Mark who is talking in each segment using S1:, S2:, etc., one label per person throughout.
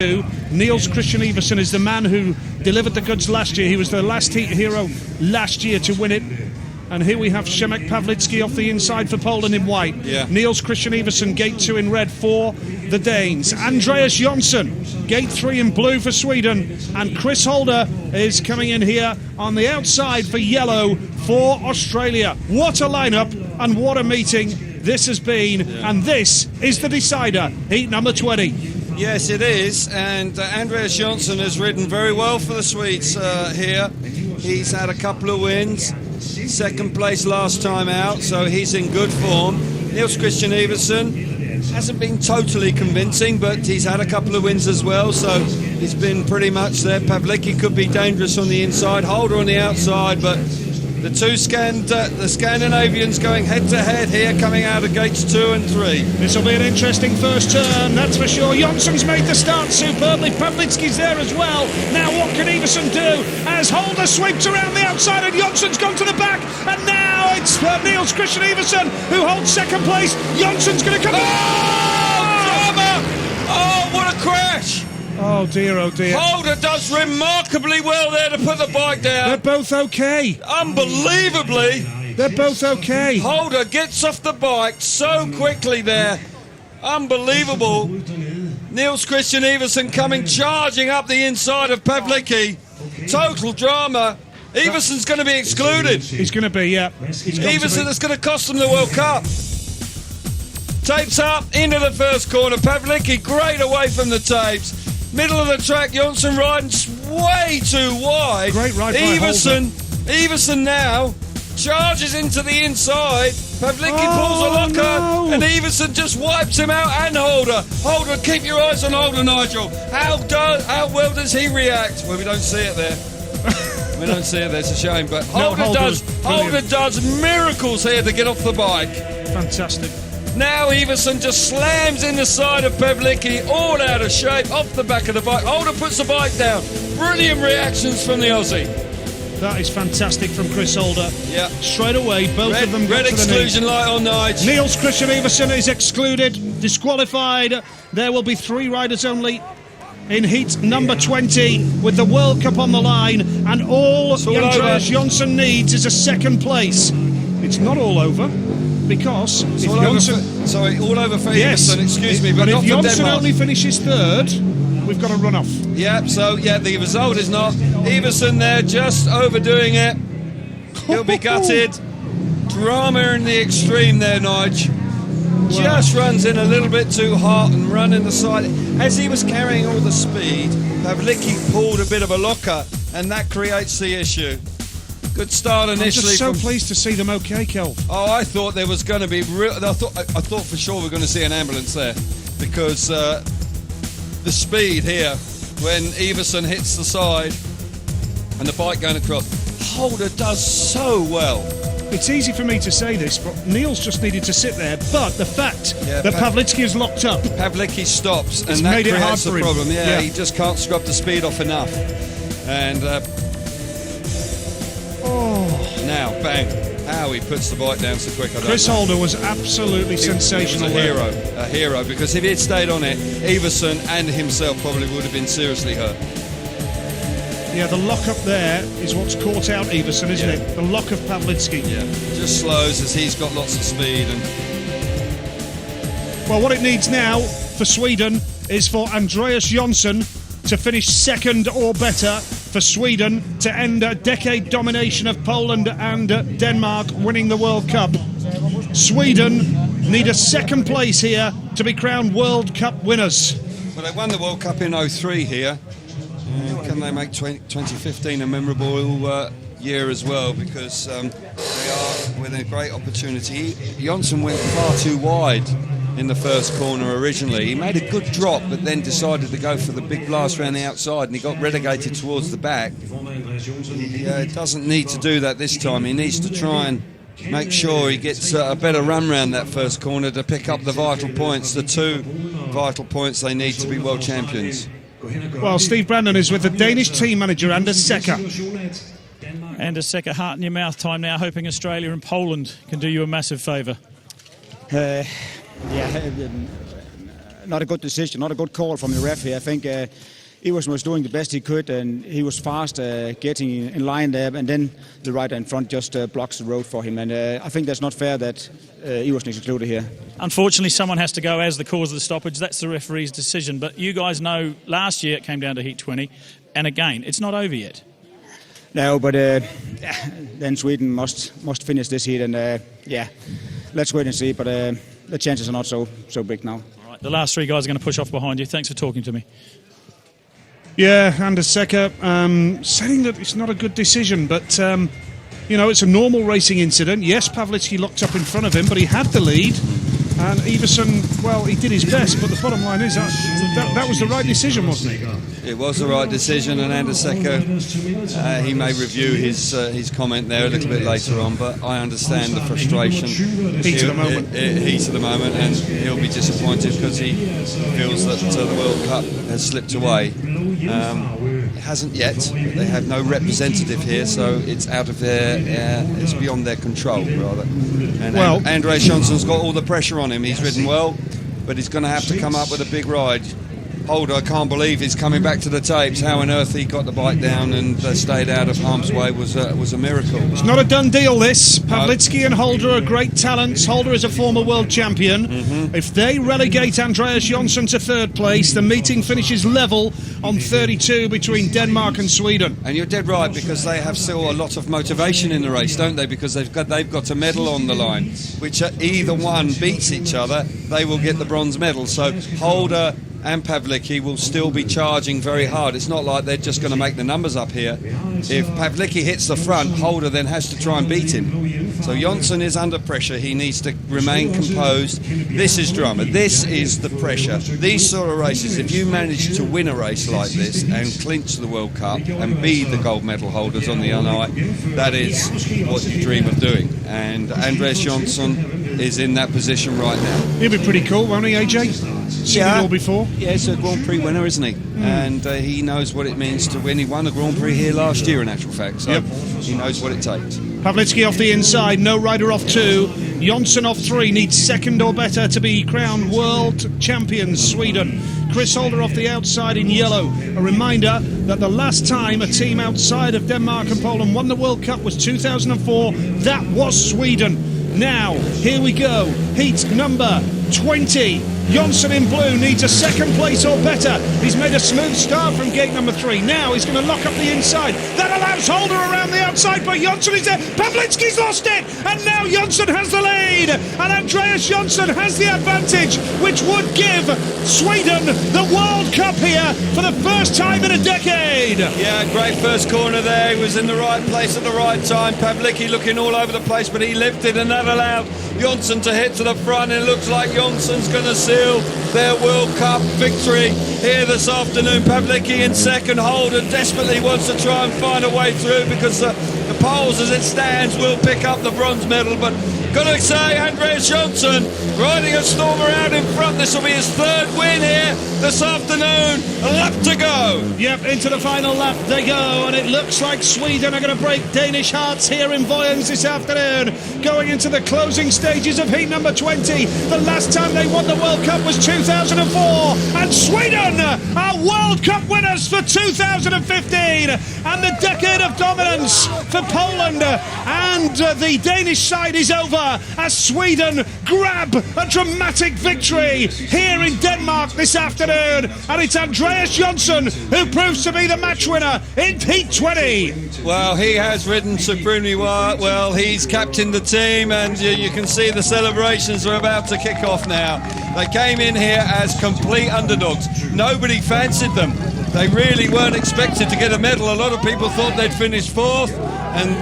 S1: Niels Christian Iversen is the man who delivered the goods last year. He was the last heat hero last year to win it. And here we have Przemek Pawlicki off the inside for Poland in white.
S2: Yeah.
S1: Niels Christian Iversen, gate 2 in red for the Danes. Andreas Jonsson, gate 3 in blue for Sweden. And Chris Holder is coming in here on the outside for yellow for Australia. What a lineup and what a meeting this has been. Yeah. And this is the decider, heat number 20.
S2: Yes, it is, and Andreas Jonsson has ridden very well for the Swedes here. He's had a couple of wins, second place last time out, so he's in good form. Niels Christian Iversen hasn't been totally convincing, but he's had a couple of wins as well, so he's been pretty much there. Pawlicki could be dangerous on the inside, Holder on the outside, but the two the Scandinavians going head-to-head here, coming out of gates 2 and 3.
S1: This will be an interesting first turn, that's for sure. Jonsson's made the start superbly. Pawlicki's there as well. Now what can Iversen do as Holder sweeps around the outside and Jonsson's gone to the back. And now it's Niels Christian Iversen who holds second place. Jonsson's going to come...
S2: Oh, drama! Oh, what a crash!
S1: Oh dear, oh dear.
S2: Holder does remarkably well there to put the bike down.
S1: They're both okay.
S2: Unbelievably.
S1: They're both okay.
S2: Holder gets off the bike so quickly there. Unbelievable. Niels Christian Iversen coming charging up the inside of Pawlicki. Total drama. Iversen's going to be excluded.
S1: He's going to be, yeah.
S2: Iversen, that's going to cost them the World Cup. Tapes up into the first corner. Pawlicki great away from the tapes. Middle of the track, Jonsson riding way too wide.
S1: Great ride by
S2: Iversen now charges into the inside. Pawlicki pulls a locker, and Iversen just wipes him out. And Holder, keep your eyes on Holder, Nigel. How well does he react? Well, we don't see it there. We don't see it there. It's a shame, but Holder does miracles here to get off the bike.
S1: Fantastic.
S2: Now Iversen just slams in the side of Pawlicki, all out of shape, off the back of the bike. Holder puts the bike down. Brilliant reactions from the Aussie.
S1: That is fantastic from Chris Holder.
S2: Yeah.
S1: Straight away, both of them got
S2: red
S1: to the
S2: exclusion light on Nige.
S1: Niels Christian Iversen is excluded, disqualified. There will be 3 riders only in heat number 20 with the World Cup on the line, and all Andreas Jonsson needs is a second place. It's not all over, because if Jonsson...
S2: all over for
S1: yes,
S2: Iversen, excuse me, but
S1: if
S2: not for
S1: Jonsson
S2: Denmark.
S1: only finishes third, we've got a run-off.
S2: Yeah, the result is not. Iversen there, just overdoing it. He'll be gutted. Drama in the extreme there, Nige. Just runs in a little bit too hot and running the side. As he was carrying all the speed, Pawlicki pulled a bit of a locker, and that creates the issue. Good start initially.
S1: I'm just so pleased to see them okay, Kel.
S2: Oh, I thought there was going to be I thought for sure we were going to see an ambulance there, because the speed here when Iversen hits the side and the bike going across. Holder does so well.
S1: It's easy for me to say this, but Niels just needed to sit there. But the fact that Pawlicki is locked up,
S2: Pawlicki stops, and
S1: it's
S2: that
S1: made it hard
S2: creates
S1: for
S2: the
S1: him.
S2: problem. Yeah, he just can't scrub the speed off enough. And now, bang! How he puts the bike down so quick.
S1: Chris Holder was absolutely sensational.
S2: He was a hero, because if he had stayed on it, Iversen and himself probably would have been seriously hurt.
S1: Yeah, the lock up there is what's caught out Iversen, isn't it? The lock of Pawlicki.
S2: Yeah, just slows as he's got lots of speed. And
S1: well, what it needs now for Sweden is for Andreas Jonsson to finish second or better, for Sweden to end a decade domination of Poland and Denmark winning the World Cup. Sweden need a second place here to be crowned World Cup winners.
S2: Well, they won the World Cup in 03 here. Can they make 2015 a memorable year as well, because they are with a great opportunity. Jonsson went far too wide in the first corner originally. He made a good drop, but then decided to go for the big blast around the outside, and he got relegated towards the back. He doesn't need to do that this time. He needs to try and make sure he gets a better run round that first corner to pick up the vital points, the 2 vital points they need to be world champions.
S1: Well, Steve Brandon is with the Danish team manager, Anders Secker.
S3: Anders Secker, heart in your mouth time now, hoping Australia and Poland can do you a massive favour.
S4: Yeah, not a good decision, not a good call from the ref here. I think Iversen was doing the best he could, and he was fast getting in line there, and then the rider in front just blocks the road for him. And I think that's not fair that Iversen is included here.
S3: Unfortunately, someone has to go as the cause of the stoppage. That's the referee's decision. But you guys know last year it came down to heat 20, and again, it's not over yet.
S4: No, but then Sweden must finish this heat, and let's wait and see. But the chances are not so big now.
S3: All right, the last three guys are going to push off behind you. Thanks for talking to me.
S1: Yeah, Anders Secker saying that it's not a good decision, but it's a normal racing incident. Yes, Pavlitsky locked up in front of him, but he had the lead. And Iversen, well, he did his best, but the bottom line is that was the right decision, wasn't it?
S2: It was the right decision, and Anders Secker, he may review his comment there a little bit later on, but I understand the frustration.
S1: Heat of the moment.
S2: Heat of the moment, and he'll be disappointed because he feels that the World Cup has slipped away. It hasn't yet. They have no representative here, so it's out of it's beyond their control, rather. And Andreas Jonsson's got all the pressure on him. He's ridden well, but he's going to have to come up with a big ride. Holder, I can't believe he's coming back to the tapes. How on earth he got the bike down and stayed out of harm's way was a miracle.
S1: It's not a done deal, this. Pavlitsky and Holder are great talents. Holder is a former world champion. Mm-hmm. If they relegate Andreas Jonsson to third place, the meeting finishes level on 32 between Denmark and Sweden.
S2: And you're dead right, because they have still a lot of motivation in the race, don't they? Because they've got a medal on the line, which either one beats each other, they will get the bronze medal. So Holder and Pavlicki will still be charging very hard. It's not like they're just going to make the numbers up here. If Pavlicki hits the front, Holder then has to try and beat him. So Jonsson is under pressure. He needs to remain composed. This is drama. This is the pressure. These sort of races, if you manage to win a race like this and clinch the World Cup and be the gold medal holders on the night, that is what you dream of doing. And Andreas Jonsson is in that position right now.
S1: He'll be pretty cool, won't he, AJ? Seen it all before.
S2: Yeah, he's a Grand Prix winner, isn't he? And he knows what it means to win. He won the Grand Prix here last year, in actual fact, so he knows what it takes.
S1: Pavlitsky off the inside, no rider off 2. Jonsson off 3, needs second or better to be crowned world champions, Sweden. Chris Holder off the outside in yellow. A reminder that the last time a team outside of Denmark and Poland won the World Cup was 2004. That was Sweden. Now, here we go. Heat number 20. Jonsson in blue needs a second place or better. He's made a smooth start from gate number 3. Now he's going to lock up the inside. That allows Holder around the outside, but Jonsson is there. Pavlitsky's lost it, and now Jonsson has the lead. And Andreas Jonsson has the advantage, which would give Sweden the World Cup here for the first time in a decade.
S2: Yeah, great first corner there. He was in the right place at the right time. Pavlicki looking all over the place, but he lifted, and that allowed Jonsson to hit to the front. It looks like Jonsson's going to seal their World Cup victory here this afternoon. Pavlicki in second. Holder desperately wants to try and find a way through, because the polls as it stands will pick up the bronze medal, but gotta say, Andreas Jonsson riding a stormer out in front. This will be his third win here this afternoon. A lap to go.
S1: Yep, into the final lap they go, and it looks like Sweden are going to break Danish hearts here in Vojens this afternoon, going into the closing stages of heat number 20. The last time they won the World Cup was 2004, and Sweden are World Cup winners for 2015, and the decade of dominance for Poland and the Danish side is over as Sweden grab a dramatic victory here in Denmark this afternoon, and it's Andreas Jonsson who proves to be the match winner in Heat 20.
S2: Well, he has ridden supremely well. He's captained the team, and you can see the celebrations are about to kick off now. They came in here as complete underdogs. Nobody fancied them. They really weren't expected to get a medal. A lot of people thought they'd finish fourth, and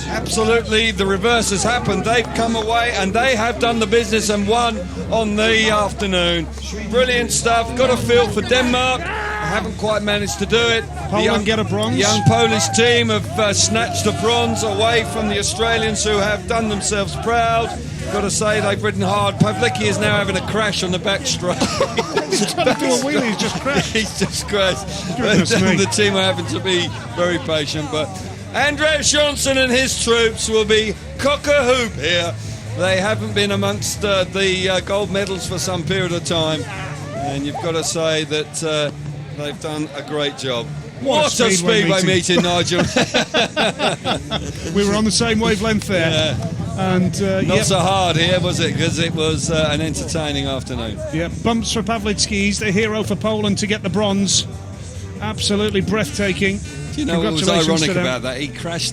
S2: absolutely the reverse has happened. They've come away and they have done the business and won on the afternoon. Brilliant stuff. Got a feel for Denmark. Haven't quite managed to do it.
S1: Poland get a bronze.
S2: The young Polish team have snatched a bronze away from the Australians, who have done themselves proud. Got to say, they've ridden hard. Pavlicki is now having a crash on the back straight.
S1: He's trying to do a wheelie, he's just crashed.
S2: He's just crashed. The team are having to be very patient, but Andreas Jonsson and his troops will be cock-a-hoop here they haven't been amongst the gold medals for some period of time, and you've got to say that they've done a great job. What a Speedway meeting, Nigel.
S1: We were on the same wavelength there.
S2: Yeah.
S1: And
S2: Not so hard here, was it? Because it was an entertaining afternoon.
S1: Yeah, bumps for Pawlicki. He's the hero for Poland to get the bronze. Absolutely breathtaking.
S2: Do you know what was ironic about that? He crashed there.